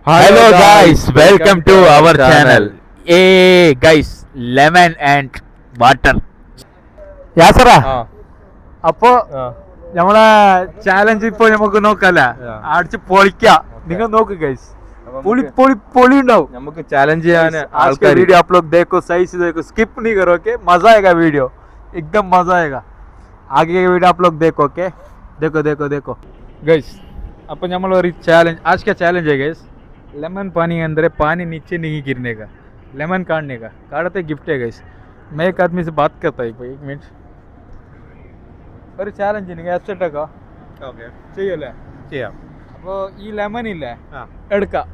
Hello guys, welcome to our channel. Hey guys, lemon and water. യാസറ അപ്പോ നമ്മളെ challenge ഇപ്പൊ നമുക്ക് നോക്കല്ല, അടിച്ച് പൊളിക്ക. നിങ്ങൾ നോക്ക് ഗൈസ്, പൊളി പൊളി പൊളി ഉണ്ടാവും. നമുക്ക് ചാലഞ്ച് ചെയ്യാൻ आजकल वीडियो आप लोग देखो, सही से देखो, स्किप नहीं करो, ओके? मजा आएगा वीडियो, एकदम मजा आएगा. आगे के वीडियो आप लोग देखो, ओके? देखो देखो देखो गैस. अपन നമ്മൾ ഒരു ചാലഞ്ച്, आज का चैलेंज है गैस, लेमन पानी के अंदर है, पानी नीचे नहीं गिरने का, लेमन काटने का. काटते गिफ्ट है गैस. मैं एक आदमी से बात करता हूँ, एक मिनट. ഒരു ചാലഞ്ച് നിങ്ങൾ അക്സെപ്റ്റ് ആക്കാം? ഓക്കെ, ചെയ്യല്ലേ? ചെയ്യാം. അപ്പോൾ ഈ ലെമൺ ഇല്ലേ, എടുക്കാം.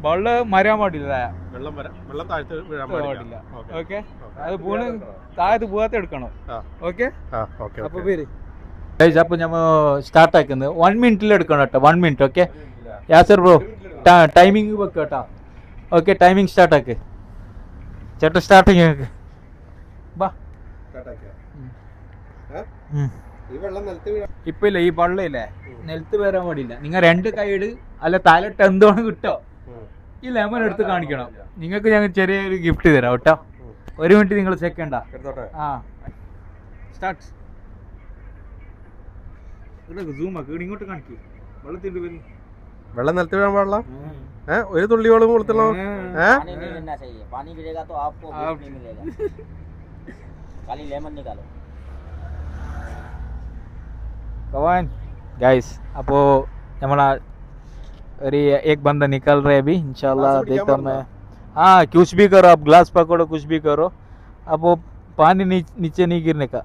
വെള്ളം മരാൻ പാടില്ല, വെള്ളം താഴ്ത്ത് വീഴാൻ പാടില്ല. ഓക്കെ, അത് പൂണ് താഴത്ത് പോകാത്ത എടുക്കണം. ഓക്കെ, അപ്പോൾ പേര് അപ്പോൾ നമ്മൾ സ്റ്റാർട്ട് ആക്കുന്നത് 1 മിനിറ്റിൽ എടുക്കണം കേട്ടോ. 1 minute. Okay Yasar bro, timing വെക്കുക കേട്ടോ. ഓക്കെ, ടൈമിംഗ് സ്റ്റാർട്ട് ആക്ക് ചേട്ടാ. സ്റ്റാർട്ടിങ് ബാ. ഇപ്പൊ ഇല്ല, ഈ വെള്ളം ഇല്ലേ നിലത്ത് വരാൻ പാടില്ല. നിങ്ങൾ 2 കൈയിട്, അല്ല തലട്ട് എന്തോണം കിട്ടോ, ഈ ലെമൺ എടുത്ത് കാണിക്കണം. നിങ്ങൾക്ക് ഞങ്ങൾ ചെറിയൊരു ഗിഫ്റ്റ് തരാം കേട്ടോ. 1 മിനിറ്റ് നിങ്ങൾ ചെക്കണ്ട. ആ സ്റ്റാർട്ട്. സൂം ആക്ക്, ഇങ്ങോട്ട് കാണിക്കൂ. വെള്ളത്തിൻ്റെ പേര് വെള്ളം നിലത്ത് വീഴാൻ പാടില്ല. ഒരു തുള്ളി വെള്ളം കൊടുത്തല്ലോ. कवान गाइस, अपो हमारा अरे एक बंदा निकल रहे अभी, इंशाल्लाह देखता हूँ मैं. हाँ, कुछ भी करो आप, ग्लास पकड़ो, कुछ भी करो. अब वो पानी नीचे नहीं गिरने का.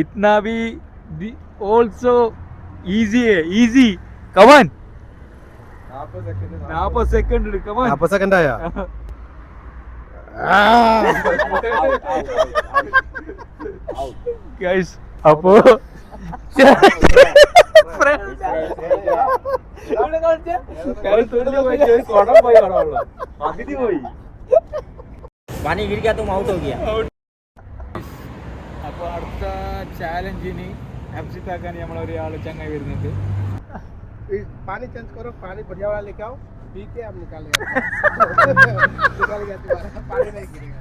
इतना भी ऑल्सो इजी है, इजी. कवान 40 सेकंड. कवान 40 സെക്കൻഡ് ആയാ? ഗൈസ്, അപ്പോ पानी गिर गया, तुम आउट हो गया. അപ്പോൾ അടുത്ത ചാലഞ്ചിന് അപ്സിറ്റ് ആക്കാൻ നമ്മളൊരാള് ചങ്ങായി വരുന്നുണ്ട്. पानी चेंज करो, पानी बढ़िया वाला लेके आओ, पी के हम निकालेंगे. निकाल गया तुम्हारा, पानी नहीं गिरेगा.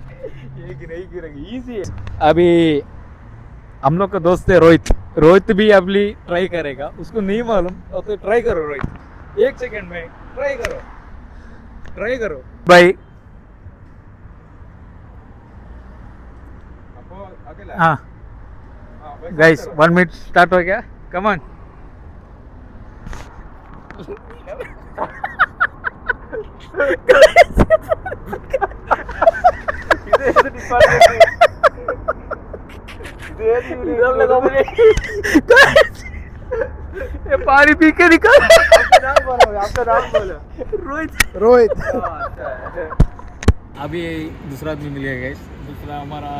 एक नहीं गिरेगा, इजी है. अभी हम लोग का दोस्त है रोहित. रोहित भी अभी ट्राई करेगा, उसको नहीं मालूम तो ट्राई करो रोहित. 1 सेकंड में ट्राई करो, ट्राई करो भाई. हाँ गाइस, 1 मिनट स्टार्ट हो गया. Come on. ये पानी पी के निकाल. आपका नाम बोलो. रोहित. रोहित. अभी दूसरा आदमी मिल गया गाइस. दूसरा हमारा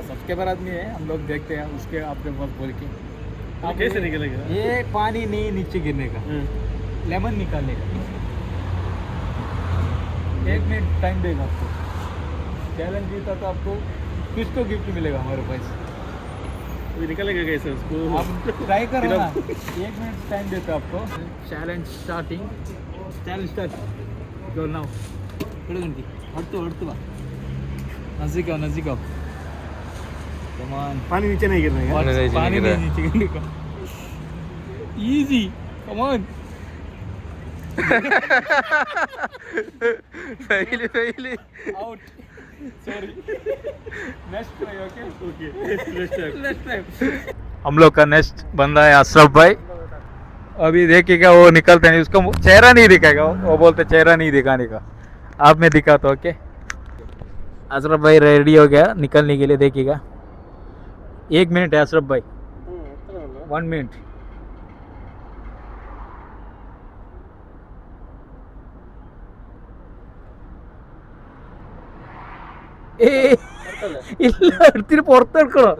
सब्सक्राइबर आदमी है, हम लोग देखते हैं उसके आपके पास बोल के. आप कैसे निकलेगा? ये पानी नहीं नीचे गिरने का, लेमन निकालने का. 1 मिनट टाइम देगा आपको. चैलेंज जीता तो आपको कुछ तो गिफ्ट मिलेगा हमारे पास. निकलेगा कैसे उसको? आप ट्राई करो ना. 1 मिनट टाइम देता आपको. Challenge starting. Challenge start. Go now. हटतो हटतो नजदीक आओ, नजदीक आओ. Come on. पानी नीचे नहीं गिरने का. पानी नहीं नीचे गिरने का. इजी. Come on. पहले out. Sorry. Next try. Okay okay, next time. हम लोग का नेक्स्ट बंदा है अशरफ भाई. अभी देखिएगा, वो निकलते नहीं, उसका चेहरा नहीं दिखाएगा. वो बोलते चेहरा नहीं दिखाने का. आप में दिखाता हूं. ओके, अशरफ भाई रेडी हो गया निकलने के लिए. देखिएगा, 1 मिनट है अशरफ भाई. 1 मिनट. ഇല്ല, എടുത്തിട്ട് പുറത്തെടുക്കണോ?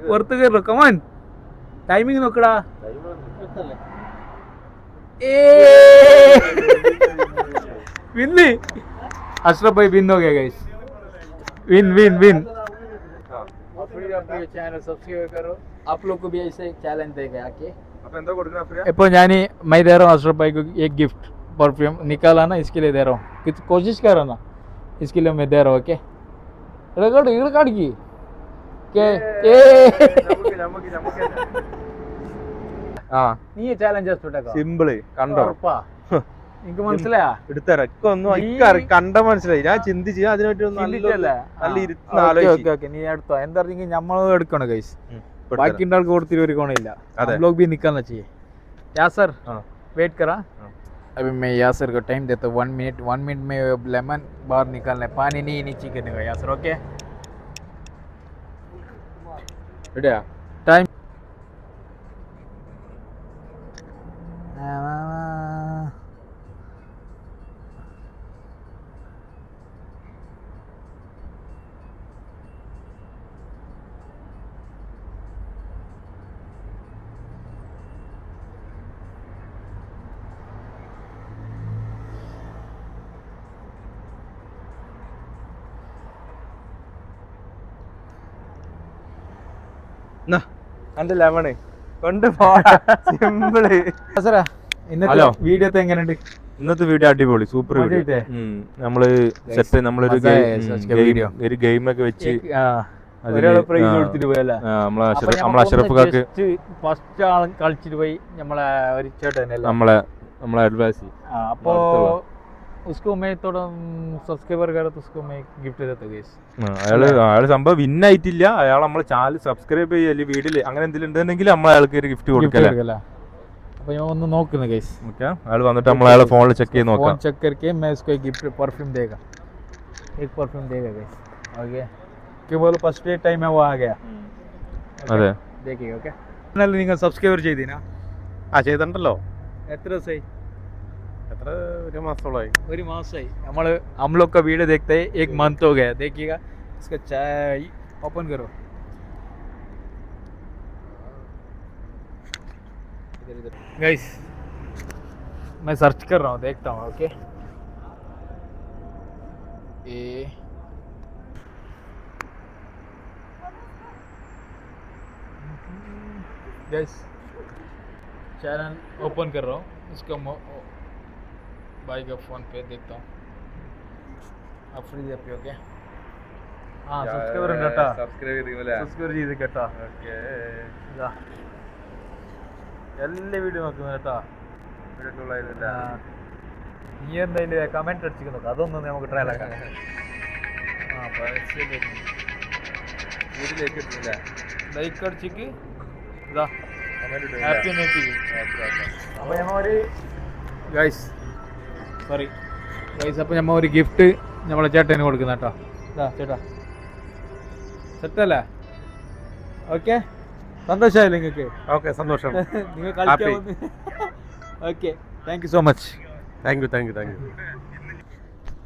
പുറത്ത് കയറോ? കമാൻ, ടൈമിങ് നോക്കടാ. വിന്ന്. अशरफ भाई विन हो गया guys. Win win win. Channel subscribe करो. आप लोग को भी ऐसे चैलेंज देगा आके. इप्पो जानी मैं दे रहा हूँ अशरफ भाई को एक गिफ्ट परफ्यूम निकाला ना इसके लिए दे रहा हूँ कुछ कोशिश करो ना इसके लिए मैं दे रहा हूँ ओके काट की के നീ ചാലഞ്ച് സിമ്പിള് കണ്ടോ എനിക്ക് മനസ്സിലായാ എടുത്തരാം കണ്ട മനസ്സിലായി ഞാൻ ചിന്തിച്ച് അതിനായിട്ട് നല്ല ഇരുന്ന് ആലോചിച്ചു നീ എടുത്തോ എന്താ ഞമ്മളും എടുക്കണം ഗൈസ് ബാക്കി ആൾക്ക് കൊടുത്തിട്ട് ഒരു ഗുണമില്ല लोग भी निकलना चाहिए यासर वेट करा अभी मैं यासर को टाइम देता हूँ 1 मिनट में लेमन बाहर निकालना है पानी नहीं नीचे करने का यासर ओके रेडिया टाइम എന്റെ ലെമണ് കൊണ്ട് പോടാ സിമ്പിള് ഹലോ വീഡിയോ എങ്ങനെയുണ്ട് ഇന്നത്തെ വീഡിയോ അടിപൊളി സൂപ്പർ വീഡിയോ നമ്മള് സെറ്റ് നമ്മളൊരു ഒരു ഗെയിം ഒക്കെ വെച്ച് നമ്മളെ അഷറഫ് കാക്ക് ഫസ്റ്റ് ആൾ കളിച്ചിട്ട് പോയി നമ്മളെ ഒരു ചേട്ടൻ നമ്മളെ അഡ്വൈസ് അപ്പോ उसको मैं थोड़ा सब्सक्राइबर करा तो उसको मैं गिफ्ट देता गाइस അയാള് സംഭവം വിൻ ആയിട്ടില്ല അയാൾ നമ്മളെ ചാനൽ സബ്സ്ക്രൈബ് ചെയ്യല്ലേ വീഡിയോയിൽ അങ്ങനെ എന്തെങ്കിലും ഉണ്ടെങ്കിൽ നമ്മൾ അയാൾക്ക് ഒരു ഗിഫ്റ്റ് കൊടുക്കല അപ്പൊ ഞാൻ ഒന്ന് നോക്കുന്നു ഗൈസ് ഓക്കേ അയാൾ വന്നിട്ട് നമ്മൾ അയാളെ ഫോണിൽ ചെക്ക് ചെയ്ത് നോക്കാം फोन चेक करके मैं इसको एक गिफ्ट परफ्यूम देगा एक परफ्यूम देगा गाइस ओके क्यों बोलो फर्स्ट टाइम है वो आ गया അതെ देखिए ओके ചാനൽ നിങ്ങൾ സബ്സ്ക്രൈബർ ചെയ്തിനാ ചെയ്തിട്ടുണ്ടല്ലോ എത്ര ദിവസമായി എത്ര ഒരു मासाई हम लोग का वीडियो देखते हैं 1 मंथ हो गया देखिएगा इसका चाय ओपन करो गाइस मैं सर्च कर रहा हूँ देखता हूँ ओके गाइस चैनल ओपन कर रहा हूँ इसका भाई का फोन पे देखता हूँ आप फ्री पे ओके हाँ सब्सक्राइबर കേട്ടാ സബ്സ്ക്രൈബ് ചെയ്ത് കേട്ടാ ഓക്കേ എല്ലാ വീഡിയോ നോക്കുന്നു കേട്ടാ നീ എന്തായാലും കമന്റ് അടിച്ചിരിക്കുന്നു അതൊന്നും നമുക്ക് ട്രയൽ ആക്കാം ലൈക്ക് അടിച്ചിക്ക് ഇതാ ഹാപ്പി അപ്പോൾ ഞമ്മ ഒരു ഗൈസ് സോറി ഗൈസ് അപ്പോൾ ഞമ്മ ഒരു ഗിഫ്റ്റ് നമ്മളെ ചേട്ടന് കൊടുക്കുന്ന കേട്ടോ ഇതാ ചേട്ടാ സെറ്റല്ലേ ഓക്കെ സന്തോഷമായില്ലേ നിങ്ങൾക്ക് ഓക്കെ സന്തോഷം നിങ്ങൾ കളിക്കാൻ okay thank you so much thank you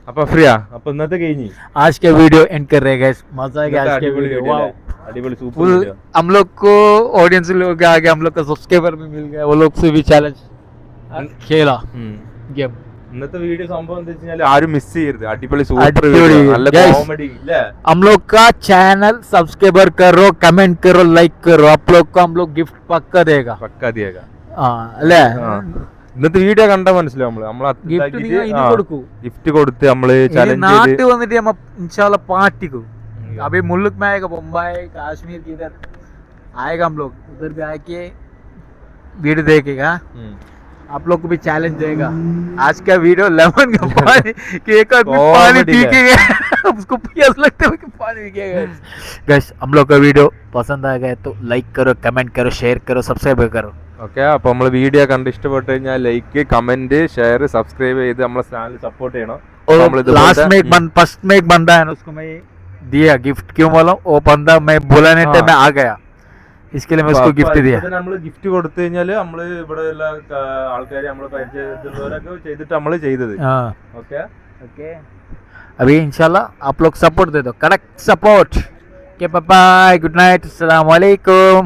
അപ്പൊ ഫ്രീയാ അപ്പൊ ഇന്നത്തെ കഴിഞ്ഞു आज का वीडियो एंड कर रहे हैं गाइस मजा आ गया आज के वीडियो वाओ अडिबल सुपर हम लोग को ऑडियंस लोग आगे हम लोग का सब्सक्राइबर भी मिल गया वो लोग से भी चैलेंज खेला गेम ഇന്നത്തെ വീഡിയോ സംഭവം എന്താ വെച്ചാൽ ആരും മിസ് ചെയ്യരുത് അടിപൊളി സൂപ്പർ നല്ല കോമഡി ഇല്ലേ हम लोग का चैनल सब्सक्राइबर करो कमेंट करो लाइक करो आप लोग को हम लोग गिफ्ट पक्का देगा हां അല്ലേ ഇന്നത്തെ വീഡിയോ കണ്ടാ മനസ്സിലാവും നമ്മള് ഗിഫ്റ്റ് കൊടുത്ത് നമ്മള് ചാലഞ്ച് ചെയ്ത് നാട്ടിൽ വന്നിട്ട് നമ്മ ഇൻഷാല്ലാ പാർട്ടിക്കും अभी मुल्क में आएगा बम्बई कश्मीर की इधर आएगा हम लोग उधर भी आके वीडियो देखेगा आप लोग को भी चैलेंज देगा आज का वीडियो लेमन का पानी कि एक आदमी पानी पी के गया उसको प्यास लगता है कि पानी पी के गया गाइस हम लोग का वीडियो पसंद आ गया तो लाइक करो कमेंट करो शेयर करो सब्सक्राइब करो ഓക്കെ അപ്പൊ നമ്മള് വീഡിയോ കണ്ട് ഇഷ്ടപ്പെട്ടു കഴിഞ്ഞാൽ ലൈക്ക് കമന്റ് ഷെയർ സബ്സ്ക്രൈബ് ചെയ്ത് നമ്മളെ ചാനൽ സപ്പോർട്ട് ചെയ്യണം लास्ट में एक फर्स्ट में एक बंदा है ना उसको मैं दिया गिफ्ट क्यों बोला वो बंदा मैं बुलाने टाइम में आ गया इसके लिए मैं उसको गिफ्ट दिया നമ്മള് ഗിഫ്റ്റ് കൊടുത്തു കഴിഞ്ഞാൽ നമ്മള് ഇവിടെ ഉള്ള ആൾക്കാരെ നമ്മള് പരിചയത്തിലുള്ളവരൊക്കെ ചെയ്തിട്ട് നമ്മള് ചെയ്തത് ഓക്കെ ओके अभी इंशाल्लाह आप लोग सपोर्ट दे दो correct support okay bye bye good night अस्सलाम वालेकुम